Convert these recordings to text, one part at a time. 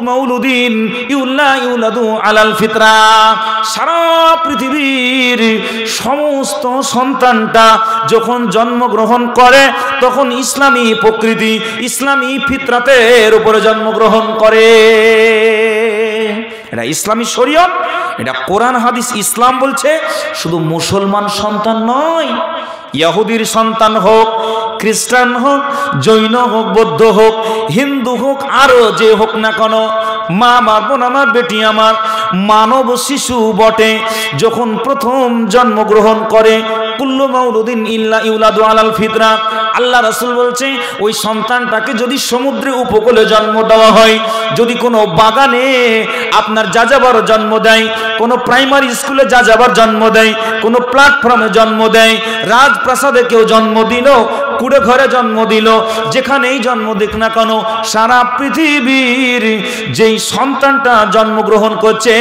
মাউলুদিন ইউলাদু আলাল ফিতরা। সারা পৃথিবীর সমস্ত সন্তানটা যখন জন্মগ্রহণ করে তখন ইসলামী প্রকৃতি, ইসলামী ফিতরাতের উপরে জন্মগ্রহণ করে। এটা ইসলামী শরীয়ত, এটা কোরআন হাদিস ইসলাম বলছে। শুধু মুসলমান সন্তান নয়, ইহুদির সন্তান হোক, খ্রিস্টান হোক, জৈন হোক, বৌদ্ধ হোক, হিন্দু হোক, আরো যে হোক না কেন, মা আমার, বোন আমার, বেটি আমার, মানব শিশু বটে যখন প্রথম জন্মগ্রহণ করে কুল্লু মাউলুদিন ইউলাদু আলাল ফিতরা। আল্লাহ রাসূল বলছে ওই সন্তানটাকে যদি সমুদ্রে উপকূলে জন্ম দেওয়া হয়, যদি কোনো বাগানে আপনার যাযাবর জন্ম দেয়, কোনো প্রাইমারি স্কুলে যাযাবর জন্ম দেয়, কোনো প্ল্যাটফর্মে জন্ম দেয়, রাজপ্রাসাদে কেউ জন্ম দিল, কুড়ে ঘরে জন্ম দিল, যেখানেই জন্ম দিক না কেন, সারা পৃথিবীর যেই সন্তানটা জন্মগ্রহণ করছে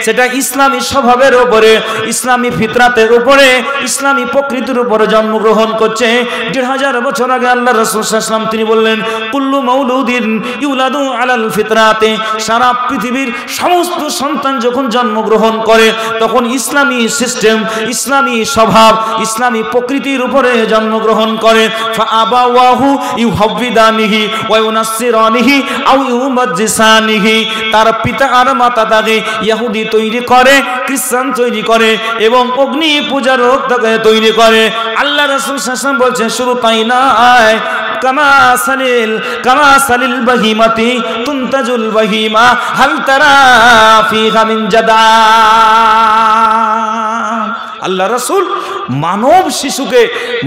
সেটা ইসলামী স্বভাবের উপরে, ইসলামী ফিতরাতের উপরে, ইসলামী প্রকৃতির উপরে জন্মগ্রহণ করছে। ১৫০০ বছর আগে আল্লাহ রাসূল সাল্লাল্লাহু আলাইহি ওয়াসাল্লাম তিনি বললেন কুল্লু মাউলুদিন ইউলাদু আলাল ফিতরাতে। সারা পৃথিবীর সমস্ত সন্তান যখন জন্মগ্রহণ করে তখন ইসলামী সিস্টেম, ইসলামী স্বভাব, ইসলামী প্রকৃতির উপরে জন্মগ্রহণ করে। ফাআবাওয়াহু ইউহাব্বিদানিহি ওয়া ইউনাসসিরানিহি আও ইউমাজ্জিসানিহি। তার পিতা আর মাতা তাকে ইহুদি তৈরি করে, খ্রিস্টান তৈরি করে এবং অগ্নি পূজারক তাকে তৈরি করে। আল্লাহ রাসূল সাল্লাল্লাহু আলাইহি ওয়াসাল্লাম বলছেন শুধু তাই নয়, কামা সালিল বাহিমাতি তুনতাজুল বাহিমা হাল তারা ফিহা মিন জাদা। আল্লাহ রাসূল মানব শিশুকে,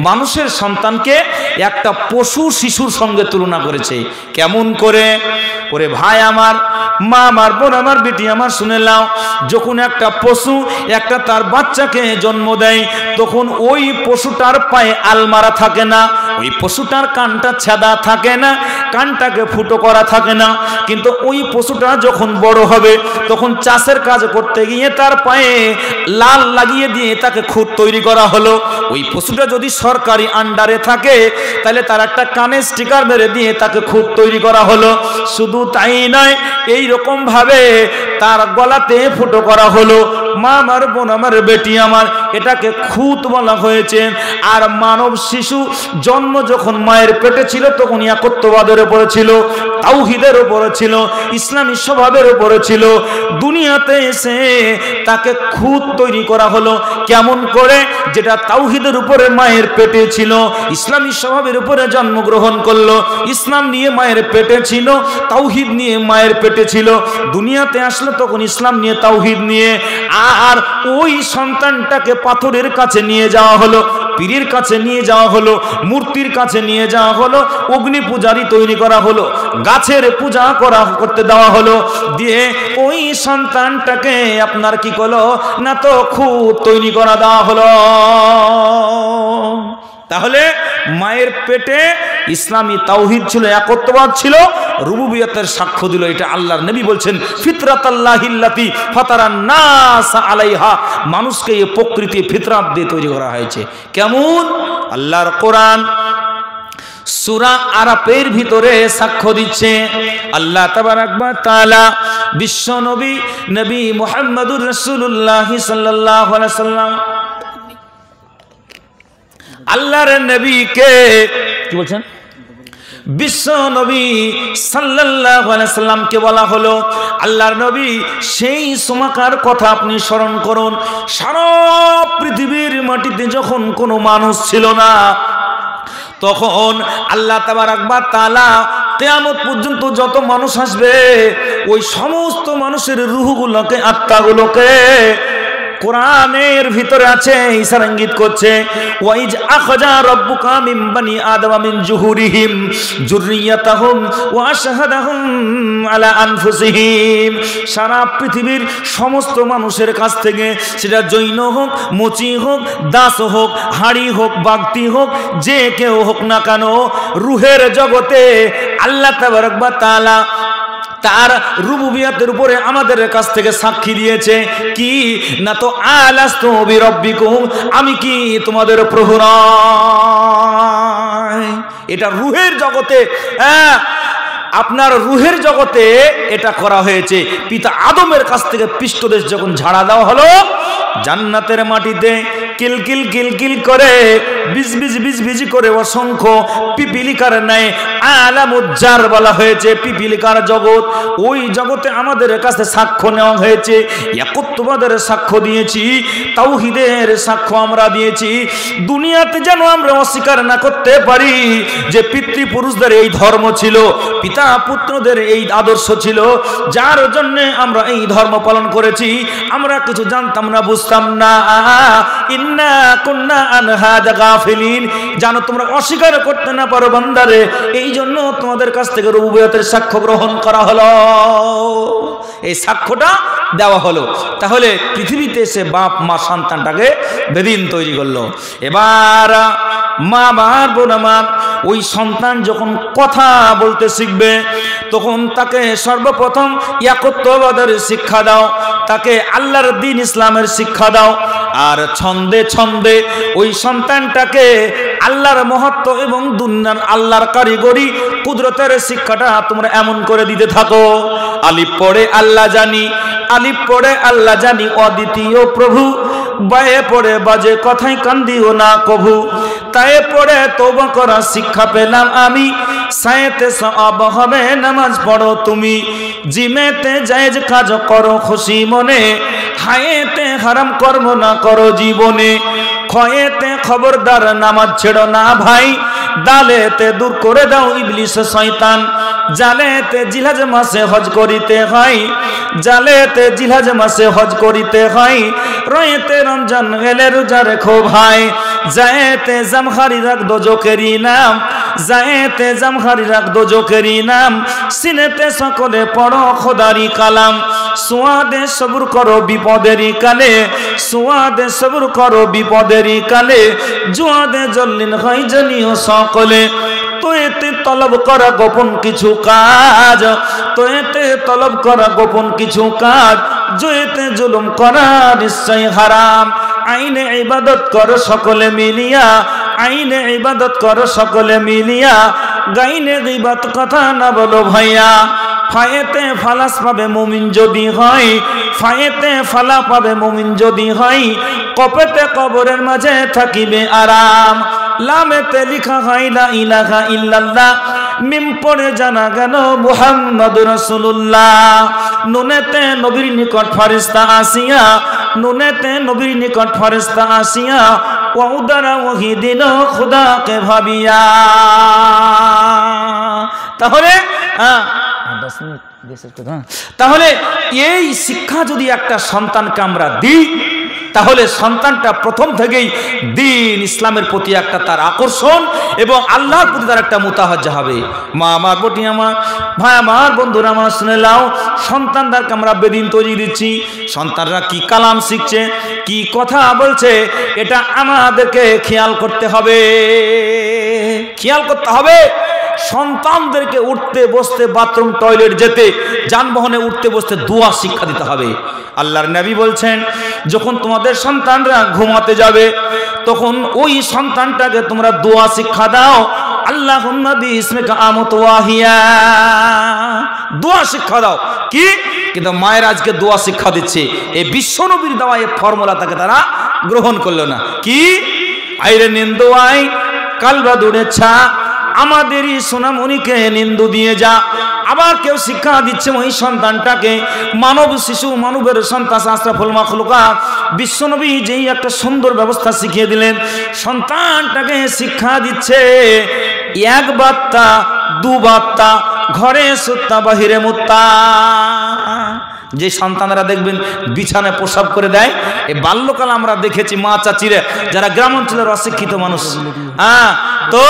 মানুষের সন্তানকে একটা পশু শিশুর সঙ্গে তুলনা করেছে। কেমন করে? ওরে ভাই আমার, মা আমার, বোন আমার, বেটি আমার, শুনে নাও, যখন একটা পশু একটা তার বাচ্চাকে জন্ম দেয় তখন ওই পশুটার পায়ে আলমারা থাকে না, ওই পশুটার কানটা ছেঁদা থাকে না, কানটাকে ফুটো করা থাকে না। কিন্তু ওই পশুটা যখন বড় হবে তখন চাষের কাজ করতে গিয়ে তার পায়ে লাল লাগিয়ে দিয়ে তাকে খুঁত তৈরি করা হলো। ওই পশুটা যদি সরকারি আন্ডারে থাকে তাহলে তার একটা কানে স্টিকার মেরে দিয়ে তাকে খুঁত তৈরি করা হলো। শুধু তাই নয়, এই রকম ভাবে তার গলাতে ফুটো করা হলো। মা আমার, বোন আমার, বেটি আমার, এটাকে খুঁত বলা হয়েছে। আর মানব শিশু জন্ম যখন মায়ের পেটে ছিল তখন একত্ববাদের উপরে ছিল, তাওহীদের উপরে ছিল, ইসলামী স্বভাবের উপরে ছিল। দুনিয়াতে এসে তাকে খুঁত তৈরি করা হলো। কেমন করে? যেটা তাওহীদের উপরে মায়ের পেটে ছিল, ইসলামী স্বভাবের উপরে জন্মগ্রহণ করলো, ইসলাম নিয়ে মায়ের পেটে ছিল, তাওহীদ নিয়ে মায়ের পেটে ছিল। দুনিয়াতে আসলো তখন ইসলাম নিয়ে, তাওহীদ নিয়ে। আর ওই সন্তানটাকে পাথরের কাছে নিয়ে যাওয়া হলো, পীরের কাছে নিয়ে যাওয়া হলো, মূর্তির কাছে নিয়ে যাওয়া হলো, অগ্নি পূজারি তৈরি করা হলো, গাছের পূজা করতে দেওয়া হলো। দিয়ে ওই সন্তানটাকে আপনার কি করলো না, তো খুঁত তৈরি করা দেওয়া হলো। তাহলে মায়ের পেটে ইসলামী তাওহীদ ছিল, একত্ববাদ ছিল, রুবুবিয়তের সাক্ষ্য দিল। এটা আল্লাহর নবী বলছেন ফিতরাতাল্লাহিল্লাতী ফাতারান নাস আলাইহা। মানুষকে এই প্রকৃতি ফিতরাত দিয়ে তৈরি করা হয়েছে। কেমন? আল্লাহর কোরআন সূরা আরাফের ভিতরে সাক্ষ্য দিচ্ছে। আল্লাহ তাবারাক ওয়া তাআলা বিশ্ব নবী নবী মুহাম্মদুর রাসূলুল্লাহ সাল্লাল্লাহু আলাইহি ওয়াসাল্লাম, আল্লাহর নবীকে কি বলছেন? বিশ্ব নবী সাল্লাল্লাহু আলাইহি সাল্লামকে বলা হলো আল্লাহর নবী। সেই সময়কার কথা আপনি স্মরণ করুন। সারা পৃথিবীর মাটিতে যখন কোনো মানুষ ছিল না, তখন আল্লাহ তাবারাক ওয়া তাআলা কিয়ামত পর্যন্ত যত মানুষ আসবে ওই সমস্ত মানুষের রূহগুলোকে, আত্মাগুলোকে কোরআনের ভিতরে আছে, ইশারা ইঙ্গিত করছে ওয়াইজ আখজা রাব্বুকা মিন বানি আদম মিন জুহুরিহিম যুররিয়াতাহুম ওয়া আশহাদাহুম আলা আনফুসিহিম। সারা পৃথিবীর সমস্ত মানুষের কাছ থেকে, সেটা জৈন হোক, মুচি হোক, দাস হোক, হাড়ি হোক, বাগতি হোক, যে কেউ হোক না কেন, রূহের জগতে আল্লাহ তাবারক ওয়া তাআলা তার রুবুবিয়তের উপরে আমাদের কাছ থেকে সাক্ষী দিয়েছে কি না, তো আলাস্তু বিরাব্বিকুম, আমি কি তোমাদের প্রভু নয়? এটা রূহের জগতে আপনার রুহের জগতে এটা করা হয়েছে। পিতা আদমের কাছ থেকে পৃষ্ঠদেশ যখন ঝাড়া দেওয়া হলো, জান্নাতের মাটিতে কিলকিল কিলকিল করে বিজ করে অসংখ্য পিপিলিকার ন্যায় আলামুজ্জার বলা হয়েছে, পিপিলিকার জগৎ। ওই জগতে আমাদের কাছে সাক্ষ্য নেওয়া হয়েছে, একত্ববাদের সাক্ষ্য দিয়েছি, তাওহীদের সাক্ষ্য আমরা দিয়েছি। দুনিয়াতে যেন আমরা অস্বীকার না করতে পারি যে পিতৃপুরুষদের এই ধর্ম ছিল, পিতা পুত্রদের এই আদর্শ ছিল, যার জন্য আমরা এই ধর্ম পালন করেছি। আমরা কিছু জানতাম না, বুঝতাম না। ইন্না কুন্না আন হাযা গাফিলিন, জানো তোমরা অস্বীকার করতে না পারো বান্দারে, এই জন্য তোমাদের কাছ থেকে রুবুবিয়তের সাক্ষ্য গ্রহণ করা হলো, এই সাক্ষ্যটা দেওয়া হলো। তাহলে পৃথিবীতে এসে বাপ মা সন্তানটাকে বেদিন তৈরি করলো। এবার মা আমার বোন আমার, ওই সন্তান যখন কথা বলতে শিখবে তখন তাকে সর্বপ্রথম একত্ববাদের শিক্ষা দাও, তাকে আল্লাহর দ্বীন ইসলামের শিক্ষা দাও। আর ছন্দে ছন্দে ওই সন্তানটাকে আল্লাহর মহত্ব এবং দুনিয়ার আল্লাহর কারিগরি কুদরতের শিক্ষাটা তোমরা এমন করে দিতে থাকো। আলিফ পড়ে আল্লাহ জানি, আলিফ পড়ে আল্লাহ জানি অদ্বিতীয় প্রভু, বায়ে পড়ে বাজে কথায় কান্দিও না কভু, তায়ে পড়ে তওবা করা শিক্ষা পেলাম আমি, সায়েতে সওয়াব হবে নামাজ পড়ো তুমি, জিমেতে জায়েজ কাজ করো খুশি মনে, হায়েতে হারাম কর্ম না করো জীবনে, খয়েতে খবরদার নামাজ ছেড়ো না ভাই, দালেতে দূর করে দাও ইবলিস শয়তান, জালেতে জিলহজ মাসে হজ করিতে হয়, জালেতে জিলহজ মাসে হজ করিতে হয়, রয়েতে রমজান গেলে রোজা রেখো ভাই, জায়েতে জামখারি রাখ দোজকেরই নাম, জায়েতে জামখারি রাখ দোজকেরই নাম, সিনেতে সকলে পড়ো খোদারি কালাম, সুয়াদে সবর করো বিপদেরই কালে, সুয়াদে সবর করো বিপদেরই কালে, জুয়াদে জল্লিন হয় জানিও সকলে, তোয়েতে তলব করা গোপন কিছু কাজ, তোয়েতে তলব করা গোপন কিছু কাজ, জয়েতে জুলুম করা নিশ্চয় হারাম, আইনে ইবাদত করো সকলে মিলিয়া, আইনে ইবাদত করো সকলে মিলিয়া, গাইনে গীবত কথা না বলো ভাইয়া, ফায়েতে ফালাস পাবে মুমিন যদি হয়, ফায়েতে ফালা পাবে মুমিন যদি হয়, কপেতে কবরের মাঝে থাকিবে আরাম, লামেতে লিখা হয় লা ইলাহা ইল্লাল্লাহ, মিম পড়ে জানা গেল মুহাম্মাদুর রাসূলুল্লাহ, নুনেতে নবীর নিকট ফেরেশতা আসিয়া, নুনেতে নবীর নিকট ফেরেশতা আসিয়া, ওয়াউদারা ওহি দিল খোদাকে ভাবিয়া। তাহলে তাহলে এই শিক্ষা যদি একটা সন্তানকে আমরা দিই, তাহলে সন্তানটা প্রথম থেকেই দ্বীন ইসলামের প্রতি একটা তার আকর্ষণ এবং আল্লাহর প্রতি তার একটা মুতাহাজ্জা হবে। মা আমার, বটি আমার, ভাই আমার, বন্ধুরা আমার, শুনে নাও, সন্তানদেরকে আমরা বেদিন তৈরি দিচ্ছি, সন্তানরা কি কালাম শিখছে, কি কথা বলছে, এটা আমাদেরকে খেয়াল করতে হবে, খেয়াল করতে হবে। সন্তানদেরকে উঠতে বসতে, বাথরুম টয়লেট যেতে, যানবাহনে উঠতে বসতে দোয়া শিক্ষা দিতে হবে। আল্লাহর নবী বলছেন, যখন তোমাদের সন্তানরা ঘুমাতে যাবে তখন ওই সন্তানটাকে তোমরা দোয়া শিক্ষা দাও, আল্লাহুম্মা বিইসমিকা আমুতু ওয়া আহইয়া, দোয়া শিক্ষা দাও। কি কিন্তু মায়ের আজকে দোয়া শিক্ষা দিচ্ছে, এই বিশ্বনবীর দেওয়া এই ফর্মুলা তাকে তারা গ্রহণ করলো না। কি আইরে নিন্দু আই কালবা দূরেছা, আমাদেরই সোনামণিকে নিন্দু দিয়ে যা। আবার কেউ শিক্ষা দিচ্ছে ওই সন্তানটাকে, মানব শিশু, মানবের সন্তান, আশরাফুল মাখলুকাত বিশ্বনবী যেই একটা সুন্দর ব্যবস্থা শিখিয়ে দিলেন, সন্তানটাকে শিক্ষা দিচ্ছে এক বার্তা দু বার্তা, ঘরে সুত্তা বাহিরে মুত্তা। যে সন্তানরা দেখবেন বিছানায় প্রসাব করে দেয়, এই বাল্যকাল আমরা দেখেছি মা চাচিরা যারা গ্রাম অঞ্চলের অশিক্ষিত মানুষ, তো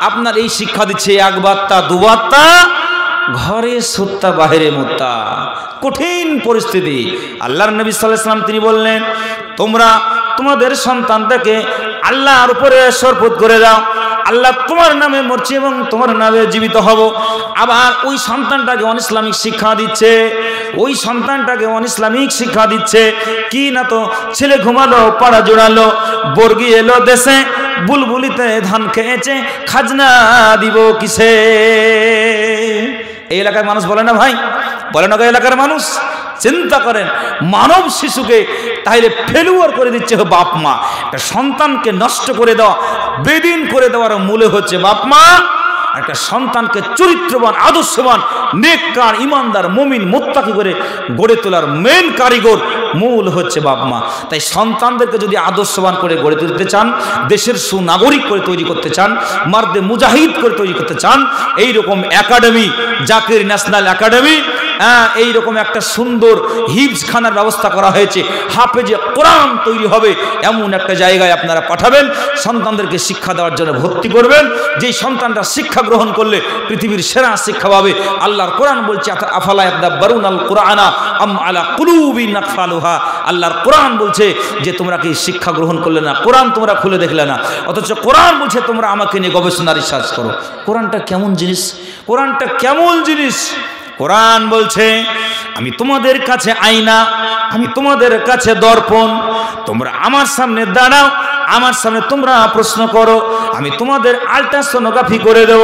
আপনার এই শিক্ষা দিচ্ছে এক বার্তা দু বার্তা, ঘরে সুত্তা বাহিরে মুত্তা। কঠিন পরিস্থিতি। আল্লাহর নবী সাল্লাল্লাহু আলাইহি ওয়াসাল্লাম তিনি বললেন, তোমরা তোমাদের সন্তানটাকে আল্লাহর উপরে শপথ করে দাও, আল্লাহ তোমার নামে মরছি এবং তোমার নামে জীবিত হব। আবার ওই সন্তানটাকে অনইসলামিক শিক্ষা দিচ্ছে, ওই সন্তানটাকে অনইসলামিক শিক্ষা দিচ্ছে। কি না তো ছেলে ঘুমালো, পাড়া জোড়ালো, বর্গি এলো দেশে, বুলবুলিতে ধান খেয়েছে, খাজনা দিব কিসে। এই এলাকার মানুষ বলে না ভাই, বলে না এলাকার মানুষ? চিন্তা করেন, মানব শিশুকে তাইলে ফেলুয়ার করে দিচ্ছে বাপ মা। একটা সন্তানকে নষ্ট করে দেওয়া, বেদিন করে দেওয়ার মূলে হচ্ছে বাপ মা। একটা সন্তানকে চরিত্রবান, আদর্শবান, নেককার, ইমানদার, মুমিন, মুত্তাকি করে গড়ে তোলার মেন কারিগর মূল হচ্ছে বাপ মা। তাই সন্তানদেরকে যদি আদর্শবান করে গড়ে তুলতে চান, দেশের সুনাগরিক করে তৈরি করতে চান, মার্দে মুজাহিদ করে তৈরি করতে চান, এইরকম একাডেমি, জাকির ন্যাশনাল একাডেমি, এইরকম একটা সুন্দর হিফজখানার ব্যবস্থা করা হয়েছে। হাফেজে কোরআন তৈরি হবে এমন একটা জায়গায় আপনারা পাঠাবেন, সন্তানদেরকে শিক্ষা দেওয়ার জন্য ভর্তি করবেন। যেই সন্তানটা শিক্ষা গ্রহণ করলে পৃথিবীর সেরা শিক্ষা পাবে। আল্লাহর কোরআন বলছে আফালা ইয়াদাব্বারুনাল কুরআনা আম আলা কুলুবিন আকফালুহা। আল্লাহর কোরআন বলছে যে তোমরা কি শিক্ষা গ্রহণ করলে না, কোরআন তোমরা খুলে দেখলে না, অথচ কোরআন বলছে তোমরা আমাকে নিয়ে গবেষণা রিসার্চ করো। কোরআনটা কেমন জিনিস, কোরআনটা কেমন জিনিস। কোরআন বলছে আমি তোমাদের কাছে আয়না, আমি তোমাদের কাছে দর্পণ, তোমরা আমার সামনে দাঁড়াও, আমার সামনে তোমরা প্রশ্ন করো, আমি তোমাদের আল্ট্রাসোনোগ্রাফি করে দেব।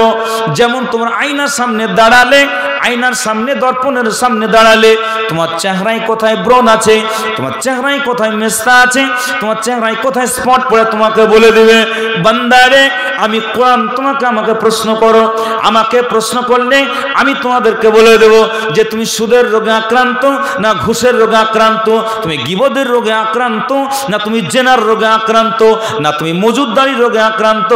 যেমন তোমরা আয়নার সামনে দাঁড়ালে, আয়নার সামনে, দর্পণের সামনে দাঁড়ালে তোমার চেহারায় কোথায় ব্রণ আছে, তোমার চেহারায় কোথায় মেস্তা আছে, তোমার চেহারায় কোথায় স্পট পড়ে তোমাকে বলে দেবে। বান্দারে আমি কোরআন তোমাকে আমাকে প্রশ্ন করো, আমাকে প্রশ্ন করলে আমি তোমাদেরকে বলে দেব যে তুমি সুদের রোগে আক্রান্ত না ঘুষের রোগে আক্রান্ত, তুমি গীবতের রোগে আক্রান্ত না তুমি জেনার রোগে আক্রান্ত, না তুমি মজুদদারির রোগে আক্রান্ত।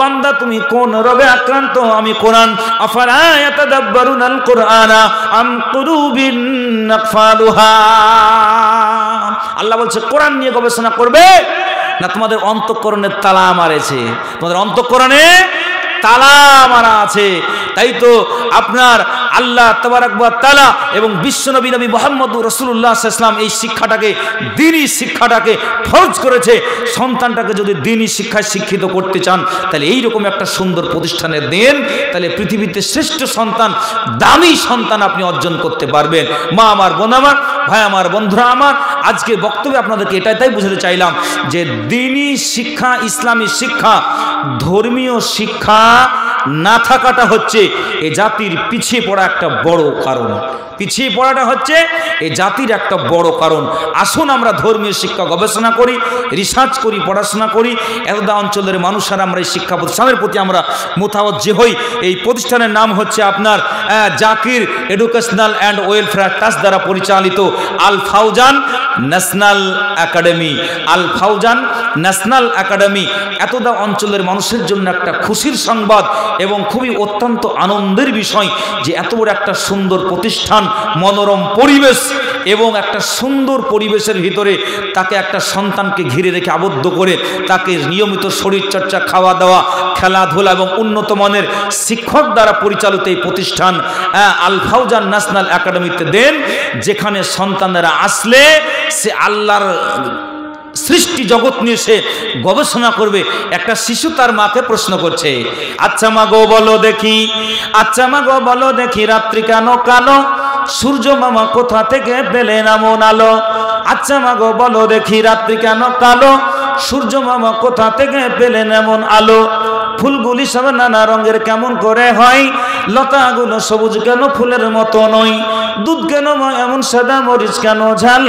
বান্দা তুমি কোন রোগে আক্রান্ত? আমি কোরআন। আফালা ইয়াতাদাব্বারুনাল কুরআনা আম কুলুবিন আকফালুহা। আল্লাহ বলছে কোরআন নিয়ে গবেষণা করবে না তোমাদের অন্তঃকরণে তালা মারেছে, তোমাদের অন্তঃকরণে তালা মারা আছে। তাই তো আপনার আল্লাহ তাবারাক ওয়া তাআলা এবং বিশ্বনবী নবী মুহাম্মদুর রাসূলুল্লাহ সাল্লাল্লাহু আলাইহি ওয়াসাল্লাম এই শিক্ষাটাকে, দ্বীনি শিক্ষাটাকে ফরজ করেছে। সন্তানটাকে যদি দ্বীনি শিক্ষায় শিক্ষিত করতে চান তাহলে এইরকম একটা সুন্দর প্রতিষ্ঠানে দেন, তাহলে পৃথিবীতে শ্রেষ্ঠ সন্তান, দামি সন্তান আপনি অর্জন করতে পারবেন। মা আমার, বোন আমার, ভাই আমার, বন্ধুরা আমার, আজকে বক্তব্যে আপনাদেরকে এটাই বুঝাতে চাইলাম যে দ্বীনি শিক্ষা, ইসলামী শিক্ষা, ধর্মীয় শিক্ষা না থাকাটা হচ্ছে এই জাতির পিছিয়ে পড়া একটা বড় কারণ। পিছিয়ে পড়াটা হচ্ছে এই জাতির একটা বড় কারণ। আসুন আমরা ধর্মীয় শিক্ষা গবেষণা করি, রিসার্চ করি, পড়াশোনা করি। এতটা অঞ্চলের মানুষরা আমরা এই শিক্ষা প্রতিষ্ঠানের প্রতি আমরা মোতাবজ্জে হই। এই প্রতিষ্ঠানের নাম হচ্ছে আপনার Zakir educational and welfare trust দ্বারা পরিচালিত আল ফাউজান ন্যাশনাল একাডেমি। আল ফাউজান ন্যাশনাল একাডেমি এতটা অঞ্চলের মানুষের জন্য একটা খুশির সংবাদ এবং খুবই অত্যন্ত আনন্দের বিষয় যে এত বড় একটা সুন্দর প্রতিষ্ঠান, মনোরম পরিবেশ এবং একটা সুন্দর পরিবেশের ভিতরে তাকে একটা সন্তানকে ঘিরে রেখে আবদ্ধ করে তাকে নিয়মিত শরীরচর্চা, খাওয়া দাওয়া, খেলাধুলা এবং উন্নত মানের শিক্ষক দ্বারা পরিচালিত এই প্রতিষ্ঠান আল ফাউজান ন্যাশনাল একাডেমিতে দেন, যেখানে সন্তানেরা আসলে সে আল্লাহর সৃষ্টি জগৎ নিয়ে সে গবেষণা করবে। একটা শিশু তার মাকে প্রশ্ন করছে, আচ্ছা মা গো বলো দেখি, আচ্ছা মা গো বলো দেখি রাত্রি কেন কালো, সূর্য মামা কোথা থেকে পেলেন এমন আলো। আচ্ছা মা গো বলো দেখি রাত্রি কেন কালো, সূর্য মামা কোথা থেকে পেলেন এমন আলো। ফুলগুলি সব নানা রঙের কেমন করে হয়, লতাগুলো সবুজ কেন ফুলের মতো নয়, দুধ কেন মা এমন সাদা, মরিচ কেন ঝাল,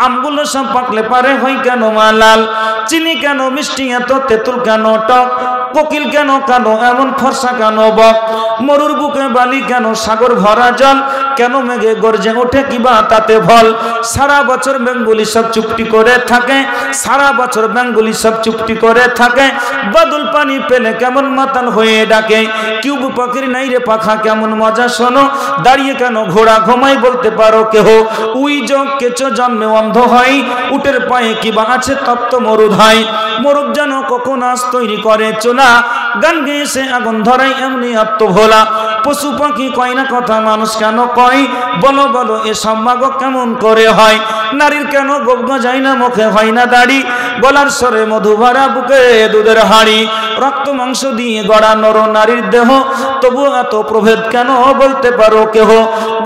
আমগুলো সব পাকলে পারে হয় কেন মা লাল, চিনি কেন মিষ্টি এত, তেঁতুল কেন টক, কোকিল কেন কানো এমন, ফর্সা কেন বক, মরুর বুকে বালি কেন, সাগর ভরা জল, কেন মেঘে গর্জে ওঠে কিবা তাতে ভল। সারা বছর বেঙ্গুলি সব চুপটি করে থাকে, সারা বছর বেঙ্গুলি সব চুপটি করে থাকে, বাদল পানি পেলে কেমন মাতাল হয়ে ডাকে, কিউব পাখির নাই রে পাখা কেমন মজা শোনো, দাঁড়িয়ে কেন ঘোড়া ঘুমাই বলতে পারো কেহ, উই যোগ কেঁচো জন্মে অন্ধ হয়, উটের পায়ে কিবা আছে তপ্ত মরুদ হয়, মরুদ যেন কখন আজ তৈরি করে চোলা, গান গেয়ে সে আগুন ধরাই এমনি আত্মভোলা, পশু পাখি কয় না কথা মানুষ কেন কয়, বলো বলো এ সম্মাগ কেমন করে হয়, নারীর কেন গোপ গজায় না, মুখে হয় না দাড়ি, গলার স্বরে মধু ভরা, বুকে দুধের হাড়ি, রক্ত মাংস দিয়ে গড়া নর নারীর দেহ, তবু এত প্রভেদ কেন বলতে পারো কেহ,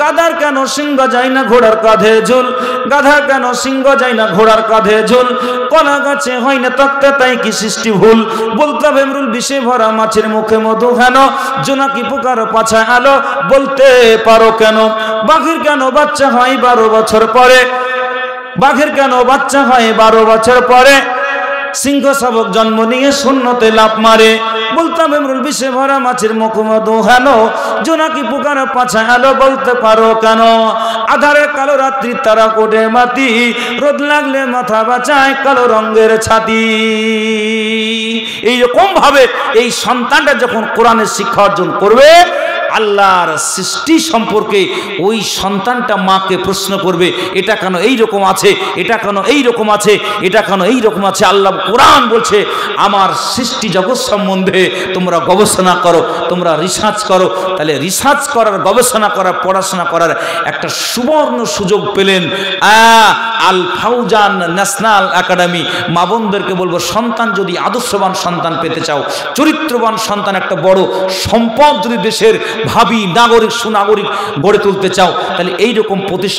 গাধার কেন সিংহ যায় না ঘোড়ার কাঁধে ঝুল, গাধা কেন সিংহ যায় না ঘোড়ার কাঁধে ঝুল, কলা গাছে হয় না তক্তা তাই কি সৃষ্টি ভুল, বলতে হবে বেমরুল বিষে ভরা মাছের মুখে মধু হেন, জোনাকি পোকার পাছা আলো বলতে পারো কেন? বাঘের কেন বাচ্চা হয় 12 বছর পরে? বাঘের কেন বাচ্চা হয় 12 বছর পরে? সিংহ শাবক জন্ম নিয়ে শূন্যতে লাফ মারে। বলতাম বেমরুল বিষে ভরা মাছের মুখে মধু হেন, জোনাকি পোকার পাছা আলো বলতে পারো কেন? আধারে কালো রাত্রি তারা কোটে মাটি, রোদ লাগলে মাথা বাঁচায় কালো রঙের ছাতি। এইরকম ভাবে এই সন্তানটা যখন কোরআনের শিক্ষা অর্জন করবে, আল্লাহর সৃষ্টি সম্পর্কে ওই সন্তানটা মাকে প্রশ্ন করবে, এটা কেন এই রকম আছে, এটা কেন এই রকম আছে, এটা কেন এই রকম আছে। আল্লাহ কোরআন বলছে আমার সৃষ্টি জগৎ সম্বন্ধে তোমরা গবেষণা করো, তোমরা রিসার্চ করো। তাহলে রিসার্চ করার, গবেষণা করার, পড়াশোনা করার একটা সুবর্ণ সুযোগ পেলেন আল ফাউজান ন্যাশনাল একাডেমি। মা বোনদেরকে বলবো, সন্তান যদি আদর্শবান সন্তান পেতে চাও, চরিত্রবান সন্তান, একটা বড় সম্পদ যদি দেশের ভাবি নাগরিক সুনাগরিক গড়ে তুলতে চাও, তাহলে এইরকম প্রতিষ্ঠান